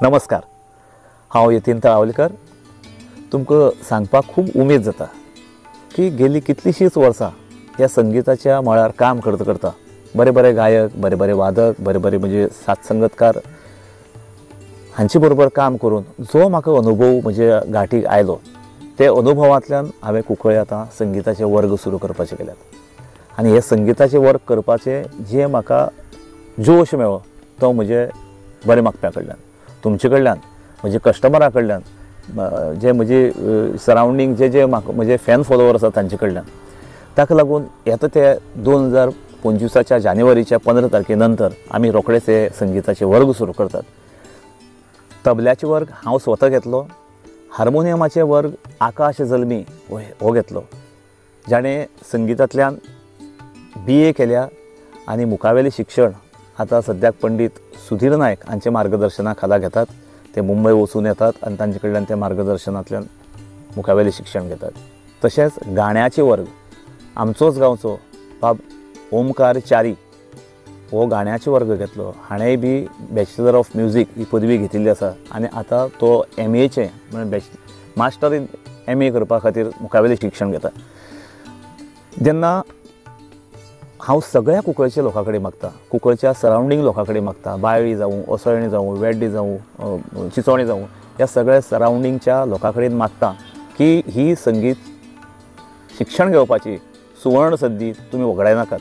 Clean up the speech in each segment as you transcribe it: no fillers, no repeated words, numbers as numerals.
नमस्कार, हांव यतीन तळावलीकर. तुमकां सांगपाक खूब उमेद जाता की गेली कितलींशींच वर्सां ह्या संगीताच्या मळार काम करता करता बरे बरे गायक, बरे बरे वादक, बरे बरे म्हणजे साथ संगतकार हांचे बरोबर काम करून जो म्हाका अनुभव म्हणजे गाठीक आयलो, ते अनुभवांतल्यान हांवें कुंकळे आतां संगीताचे वर्ग सुरू करपाचे केल्यात. आनी हे संगीताचे वर्ग करपाचे जे म्हाका जोश मेळ्ळो तो म्हजे बरे मागप्यां कडल्यान, तुमचे कडल्यान, म्हजे कस्टमरां कडल्यान, जे म्हजे सरावंडींग जे म्हाका म्हजे फॅन फॉलोवर आसात तांचे कडल्यान. ताका लागून येता ते 2025च्या जानेवारीच्या 15 तारखे नंतर आमी रोखडेच हे संगीताचे वर्ग सुरू करतात. तबल्याचे वर्ग हांव स्वता घेतलो. हार्मोनियमाचे वर्ग आकाश जल्मी हो घेतलो, जाणें संगीतांतल्यान BA केल्या आनी मुखावेलें शिक्षण आतां सद्याक पंडीत सुधीर नायक हांचे मार्गदर्शना खाला घेतात. ते मुंबय वचून येतात आनी तांचे कडल्यान त्या मार्गदर्शनांतल्यान मुखावेलें शिक्षण घेतात. तशेंच गाण्याचे वर्ग आमचोच गांवचो बाब ओमकार च्यारी हो गाण्याचे वर्ग घेतलो. हाणेंय बी बॅचलर ऑफ म्युझीक ही पदवी घेतिल्ली आसा आनी आतां तो MAचे म्हणजे मास्टर इन MA करपा खातीर मुखावेलें शिक्षण घेता. जेन्ना हांव सगळ्या कुंकळेच्या लोकां कडेन मागता, कुंकळच्या सरावंडींग लोकां कडेन मागता, बाळ्ळी जावं, ओसळणी जावं, वेड्डी जावं, चिंचोणी जावं, ह्या सगळ्या सरावंडींगच्या लोकां कडेन मागता की ही संगीत शिक्षण घेवपाची सुवर्ण संदी तुमी वगडाय नाकात.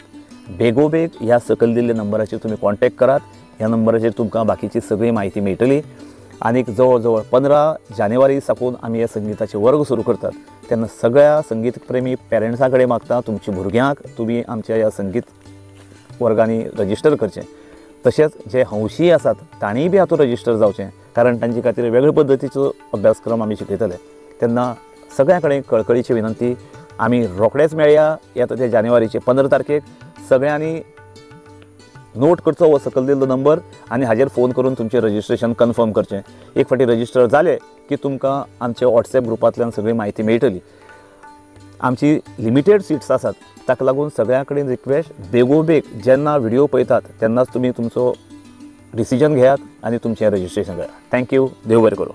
बेगोबेग ह्या सकयल दिल्ल्या नंबराचेर तुमी कॉन्टॅक्ट करात. ह्या नंबराचेर तुमकां बाकीची सगळी म्हायती मेळटली. आनीक जवळ जवळ 15 जानेवारी साकून आमी हे संगीताचे वर्ग सुरू करतात. तेन्ना सगळ्या संगीत प्रेमी पेरंट्सां कडेन मागता तुमच्या भुरग्यांक तुमी आमच्या ह्या संगीत वर्गांनी रजिस्टर करचें. तशेंच जे हौशी आसात तांणीय बी हातूंत रजिस्टर जावचें, कारण तांचे खातीर वेगळे पद्दतीचो अभ्यासक्रम आमी शिकयतले. तेन्ना सगळ्या कडेन कळकळीची विनंती, आमी रोखडेच मेळया येता ते जानेवारीचे 15 तारखेक. सगळ्यांनी नोट करचो हो सकयल दिल्लो नंबर आनी हाजेर फोन करून तुमचें रजिस्ट्रेशन कन्फर्म करचें. एक फावटी रजिस्टर जालें की तुमकां आमच्या WhatsApp ग्रुपांतल्यान सगळी म्हायती मेळटली. आमची लिमिटेड सीट्स आसात, ताका लागून सगळ्यां कडेन रिक्वेस्ट, बेगोबेग जेन्ना व्हिडिओ पळयतात तेन्नाच तुमी तुमचो डिसिजन घेयात आनी तुमचें रजिस्ट्रेशन करात. थँक्यू. देव बरें करूं.